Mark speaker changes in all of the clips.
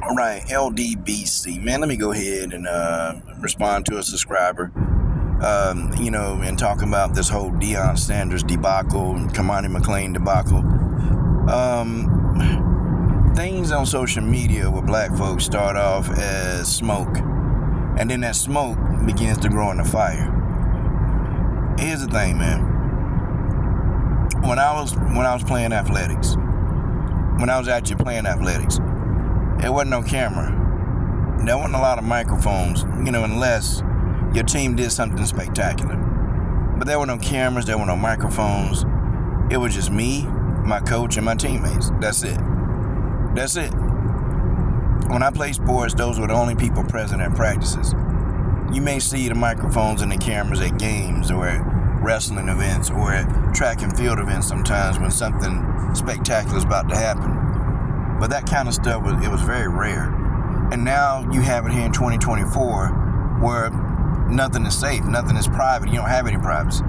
Speaker 1: All right, LDBC, man. Let me go ahead and respond to a subscriber. And talk about this whole Deion Sanders debacle and Cormani McClain debacle. Things on social media with black folks start off as smoke, and then that smoke begins to grow into fire. Here's the thing, man. When I was playing athletics, when I was actually playing athletics, there wasn't no camera. There wasn't a lot of microphones, unless your team did something spectacular. But there were no cameras, there were no microphones. It was just me, my coach, and my teammates. That's it. When I play sports, those were the only people present at practices. You may see the microphones and the cameras at games or at wrestling events or at track and field events sometimes when something spectacular is about to happen. But that kind of stuff, it was very rare. And now you have it here in 2024 where nothing is safe, nothing is private. You don't have any privacy.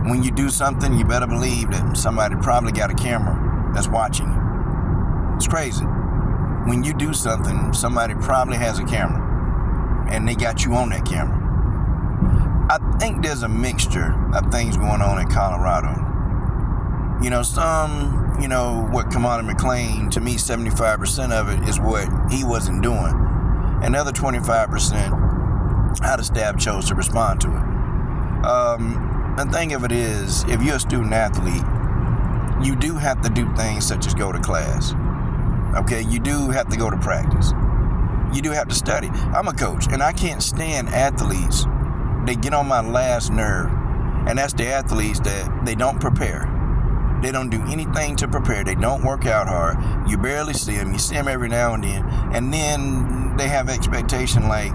Speaker 1: When you do something, you better believe that somebody probably got a camera that's watching you. It's crazy. When you do something, somebody probably has a camera, and they got you on that camera. I think there's a mixture of things going on in Colorado. What Cormani McClain, to me, 75% of it is what he wasn't doing. And the other 25%, how the staff chose to respond to it. The thing of it is, if you're a student athlete, you do have to do things such as go to class. Okay, you do have to go to practice. You do have to study. I'm a coach, and I can't stand athletes. They get on my last nerve, and that's the athletes that they don't prepare. They don't do anything to prepare. They don't work out hard. You barely see them. You see them every now and then they have expectation like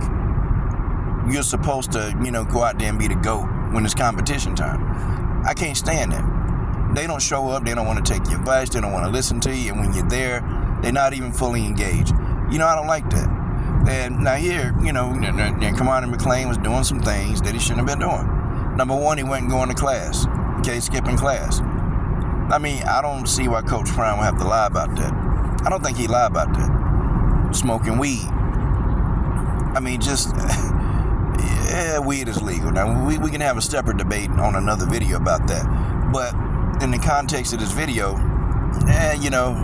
Speaker 1: you're supposed to, go out there and be the GOAT when it's competition time. I can't stand that. They don't show up. They don't want to take your advice. They don't want to listen to you. And when you're there, they're not even fully engaged. I don't like that. And now here, Cormani McClain was doing some things that he shouldn't have been doing. Number one, he wasn't going to class. Okay, skipping class. I don't see why Coach Prime would have to lie about that. I don't think he lied about that. Smoking weed. Weed is legal. Now, we can have a separate debate on another video about that. But in the context of this video,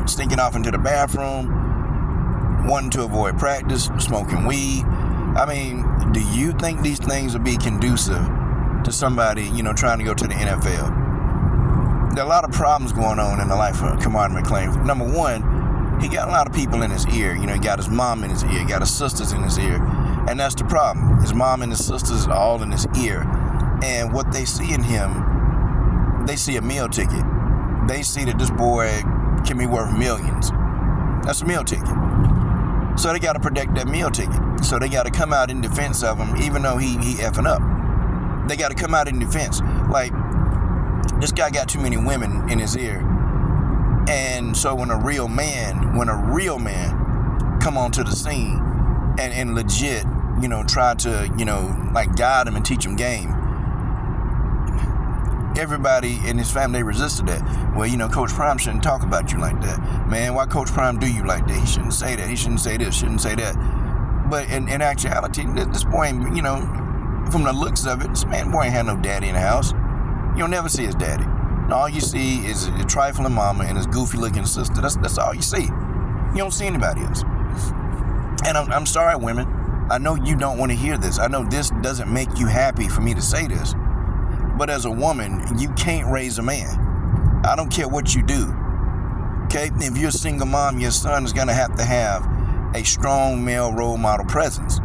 Speaker 1: sneaking off into the bathroom, wanting to avoid practice, smoking weed. Do you think these things would be conducive to somebody, trying to go to the NFL? There are a lot of problems going on in the life of Cormani McClain. Number one, he got a lot of people in his ear. He got his mom in his ear, he got his sisters in his ear. And that's the problem. His mom and his sisters are all in his ear. And what they see in him, they see a meal ticket. They see that this boy can be worth millions. That's a meal ticket. So they got to protect that meal ticket. So they got to come out in defense of him, even though he effing up. They got to come out in defense. Like, this guy got too many women in his ear. And so when a real man come onto the scene and legit, try to, guide him and teach him game, everybody in his family resisted that. Well, Coach Prime shouldn't talk about you like that. Man, why Coach Prime do you like that? He shouldn't say that. He shouldn't say this, shouldn't say that. But in actuality, at this point, from the looks of it, this man boy ain't had no daddy in the house. You'll never see his daddy. All you see is a trifling mama and his goofy-looking sister. That's all you see. You don't see anybody else. And I'm sorry, women. I know you don't want to hear this. I know this doesn't make you happy for me to say this. But as a woman, you can't raise a man. I don't care what you do. Okay? If you're a single mom, your son is going to have a strong male role model presence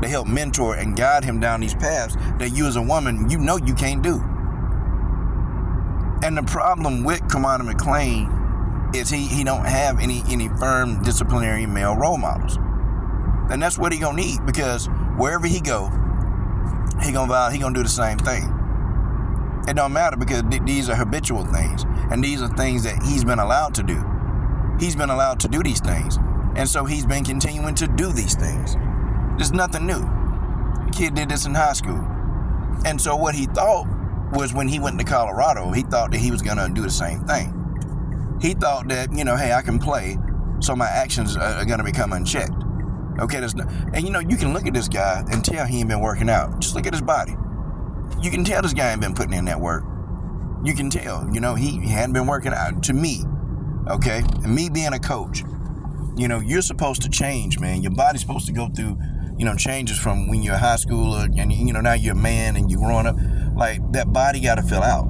Speaker 1: to help mentor and guide him down these paths that you as a woman, you can't do. And the problem with Cormani McClain is he don't have any firm disciplinary male role models. And that's what he gonna need, because wherever he go, he gonna do the same thing. It don't matter, because these are habitual things, and these are things that he's been allowed to do. He's been allowed to do these things, and so he's been continuing to do these things. There's nothing new. The kid did this in high school, and so what he thought was, when he went to Colorado, he thought that he was gonna do the same thing. He thought that, hey, I can play, So my actions are going to become unchecked. Okay, and you can look at this guy and tell he ain't been working out. Just look at his body. You can tell this guy ain't been putting in that work. You can tell, he hadn't been working out. To me, okay, and me being a coach, you're supposed to change, man. Your body's supposed to go through, changes from when you're a high schooler and, now you're a man and you're growing up. Like, that body got to fill out.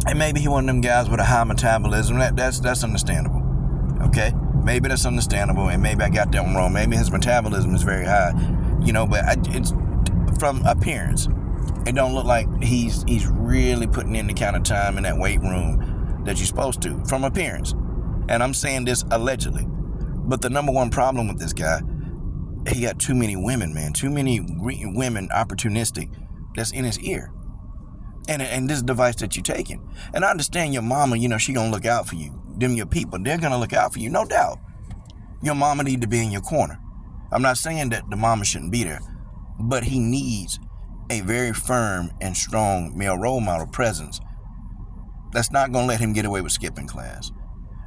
Speaker 1: And maybe he one of them guys with a high metabolism. That's understandable, okay? Maybe that's understandable, and maybe I got that one wrong. Maybe his metabolism is very high, but it's from appearance. It don't look like he's really putting in the kind of time in that weight room that you're supposed to, from appearance. And I'm saying this allegedly. But the number one problem with this guy, he got too many women, man. Too many women opportunistic that's in his ear. And this device that you're taking. And I understand your mama, she gonna look out for you. Them your people, they're gonna look out for you, no doubt. Your mama need to be in your corner. I'm not saying that the mama shouldn't be there, but he needs a very firm and strong male role model presence. That's not gonna let him get away with skipping class.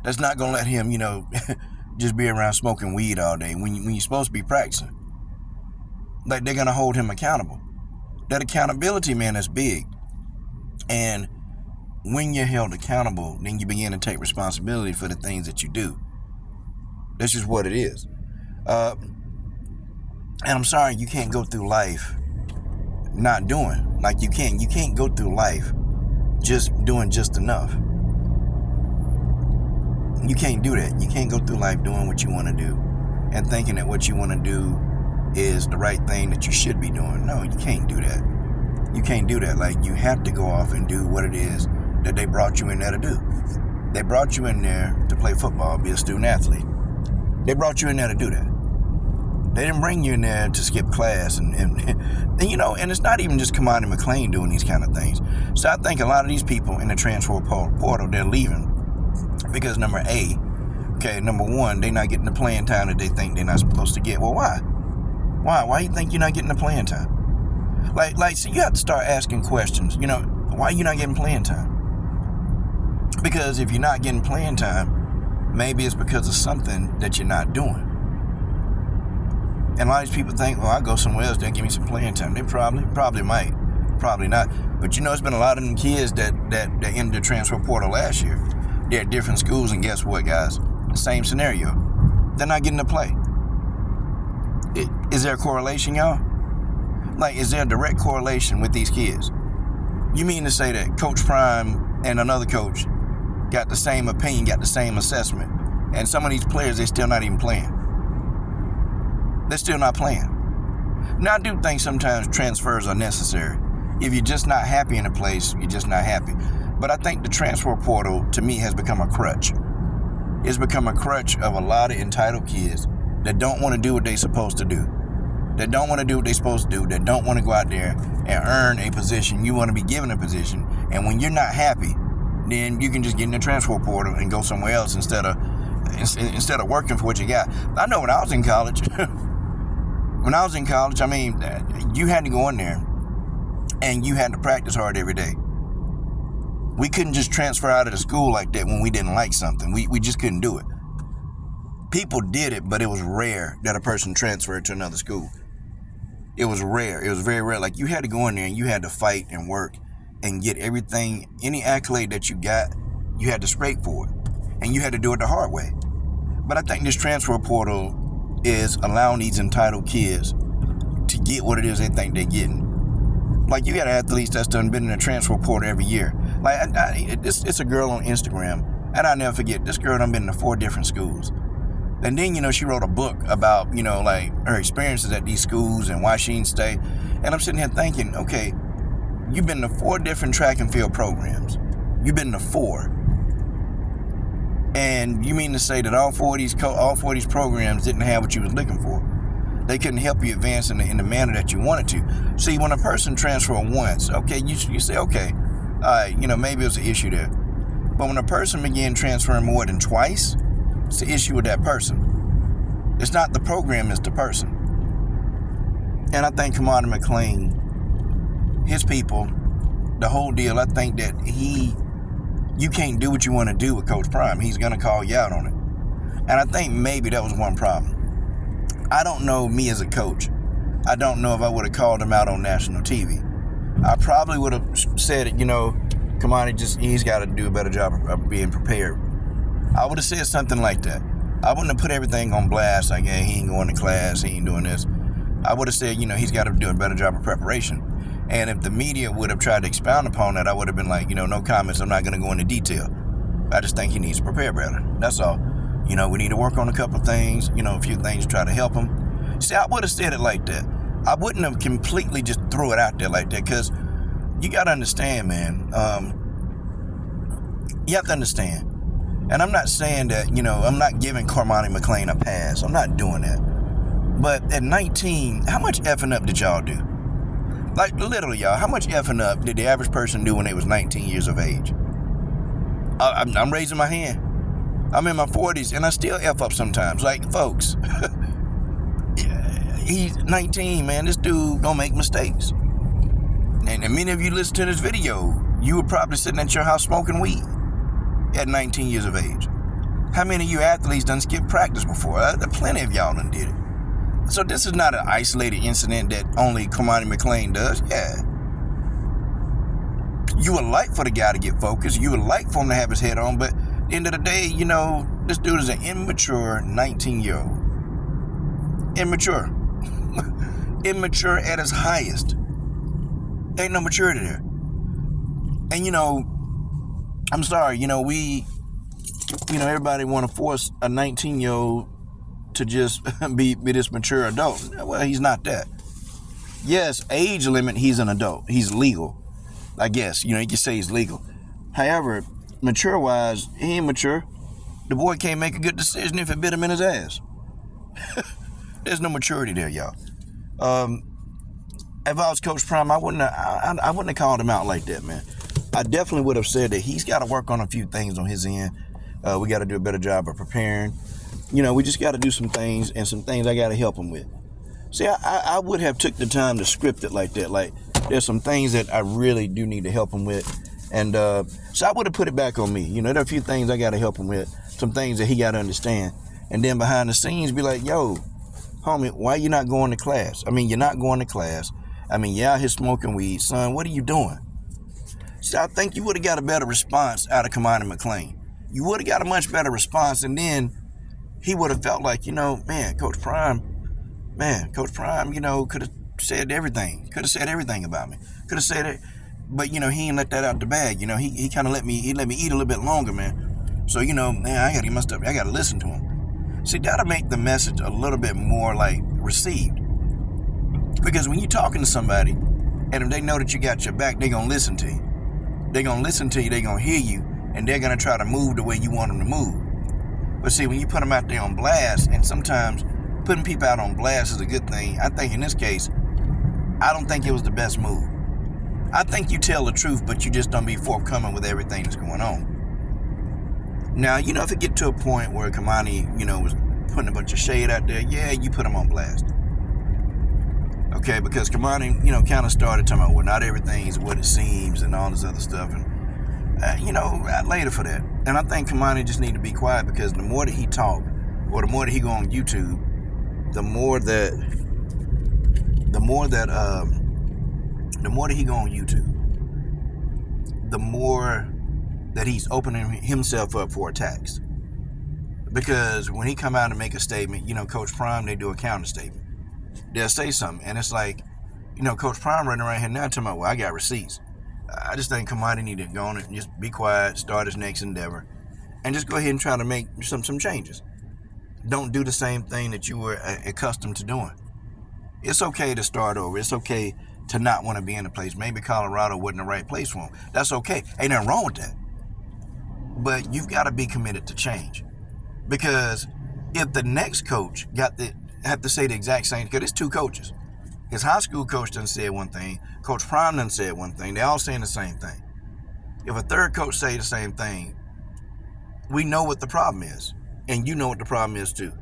Speaker 1: That's not gonna let him, just be around smoking weed all day when you're supposed to be practicing. Like, they're gonna hold him accountable. That accountability, man, is big. And when you're held accountable, then you begin to take responsibility for the things that you do. That's just what it is. And I'm sorry, you can't go through life not doing. Like, you can't go through life just doing just enough. You can't do that. You can't go through life doing what you want to do and thinking that what you want to do is the right thing that you should be doing. No, you can't do that. You can't do that. Like, you have to go off and do what it is that they brought you in there to do. They brought you in there to play football, be a student athlete. They brought you in there to do that. They didn't bring you in there to skip class and it's not even just Cormani McClain doing these kind of things. So I think a lot of these people in the transfer portal, they're leaving because number one, they're not getting the playing time that they think they're not supposed to get. Well, why? Why you think you're not getting the playing time? So you have to start asking questions. Why are you not getting playing time? Because if you're not getting playing time, maybe it's because of something that you're not doing. And a lot of these people think, well, I'll go somewhere else, they'll give me some playing time. They probably might, probably not. But it's been a lot of them kids that entered the transfer portal last year. They're at different schools, and guess what, guys? Same scenario. They're not getting to play. Is there a correlation, y'all? Like, is there a direct correlation with these kids? You mean to say that Coach Prime and another coach got the same opinion, got the same assessment, and some of these players, they're still not even playing? They're still not playing. Now, I do think sometimes transfers are necessary. If you're just not happy in a place, you're just not happy. But I think the transfer portal, to me, has become a crutch. It's become a crutch of a lot of entitled kids that don't want to do what they're supposed to do. That don't want to do what they're supposed to do. That don't want to go out there and earn a position. You want to be given a position. And when you're not happy, then you can just get in the transfer portal and go somewhere else instead of working for what you got. I know when I was in college, I mean, you had to go in there and you had to practice hard every day. We couldn't just transfer out of the school like that when we didn't like something. We just couldn't do it. People did it, but it was rare that a person transferred to another school. It was rare. It was very rare. Like, you had to go in there and you had to fight and work and get everything, any accolade that you got, you had to scrape for it. And you had to do it the hard way. But I think this transfer portal is allowing these entitled kids to get what it is they think they're getting. Like, you got athletes that's done been in a transfer portal every year. Like, it's a girl on Instagram, and I'll never forget, this girl done been to 4 different schools. And then, she wrote a book about, like, her experiences at these schools and why she didn't stay. And I'm sitting here thinking, okay, you've been to 4 different track and field programs. You've been to 4. And you mean to say that all four of these programs didn't have what you was looking for? They couldn't help you advance in the manner that you wanted to. See, when a person transfers once, okay, you say, okay, maybe it was an issue there. But when a person began transferring more than twice, it's the issue with that person. It's not the program, it's the person. And I think Cormani McClain, his people, the whole deal, I think that you can't do what you want to do with Coach Prime. He's going to call you out on it. And I think maybe that was one problem. I don't know me as a coach. I don't know if I would have called him out on national TV. I probably would have said, Cormani, he's got to do a better job of being prepared. I would have said something like that. I wouldn't have put everything on blast, like, hey, he ain't going to class, he ain't doing this. I would have said, he's got to do a better job of preparation. And if the media would have tried to expound upon that, I would have been like, no comments, I'm not going to go into detail. I just think he needs to prepare better. That's all. We need to work on a couple of things, a few things to try to help him. See, I would have said it like that. I wouldn't have completely just threw it out there like that, because you got to understand, man. You have to understand. And I'm not saying that, I'm not giving Cormani McClain a pass. I'm not doing that. But at 19, how much effing up did y'all do? Like, literally, y'all, how much effing up did the average person do when they was 19 years of age? I'm raising my hand. I'm in my 40s, and I still F up sometimes. Like, folks, he's 19, man. This dude gonna make mistakes. And many of you listen to this video, you were probably sitting at your house smoking weed at 19 years of age. How many of you athletes done skipped practice before? Plenty of y'all done did it. So this is not an isolated incident that only Cormani McClain does. Yeah. You would like for the guy to get focused. You would like for him to have his head on, but at the end of the day, this dude is an immature 19-year-old. Immature. Immature at his highest. Ain't no maturity there. And I'm sorry, everybody want to force a 19-year-old to just be this mature adult. Well, he's not that. Yes, age limit, he's an adult. He's legal. I guess, you can say he's legal. However, mature-wise, he ain't mature. The boy can't make a good decision if it bit him in his ass. There's no maturity there, y'all. If I was Coach Prime, I wouldn't have called him out like that, man. I definitely would have said that he's got to work on a few things on his end. We got to do a better job of preparing. We just got to do some things, and some things I got to help him with. See, I would have took the time to script it like that. Like, there's some things that I really do need to help him with. And so I would have put it back on me. There are a few things I got to help him with, some things that he got to understand. And then behind the scenes, be like, yo, homie, why you not going to class? You're not going to class. You're out here smoking weed. Son, what are you doing? So I think you would have got a better response out of Cormani McClain. You would have got a much better response, and then he would have felt like, Coach Prime, could have said everything. Could have said everything about me. Could have said it, but, he ain't let that out the bag. He kind of let me eat a little bit longer, man. So, man, I got to get my stuff. I got to listen to him. See, that'll make the message a little bit more, received. Because when you're talking to somebody, and if they know that you got your back, they're going to listen to you. They're going to listen to you, they're going to hear you, and they're going to try to move the way you want them to move. But see, when you put them out there on blast, and sometimes putting people out on blast is a good thing, I think in this case, I don't think it was the best move. I think you tell the truth, but you just don't be forthcoming with everything that's going on. Now, if it get to a point where Cormani, was putting a bunch of shade out there, yeah, you put him on blast. Okay, because Cormani, kind of started talking about, well, not everything is what it seems and all this other stuff. And, I later for that. And I think Cormani just need to be quiet, because the more that he talk, or the more that he go on YouTube, the more that he go on YouTube, the more that he's opening himself up for attacks. Because when he come out and make a statement, Coach Prime, they do a counter statement. They'll say something, and it's like, Coach Prime running around here now talking about, well, I got receipts. I just think Cormani need to go on and just be quiet, start his next endeavor, and just go ahead and try to make some changes. Don't do the same thing that you were accustomed to doing. It's okay to start over. It's okay to not want to be in a place. Maybe Colorado wasn't the right place for him. That's okay. Ain't nothing wrong with that. But you've got to be committed to change. Because if the next coach have to say the exact same, because it's two coaches. His high school coach done said one thing, Coach Prime done said one thing, they all saying the same thing. If a third coach say the same thing, we know what the problem is. And you know what the problem is too.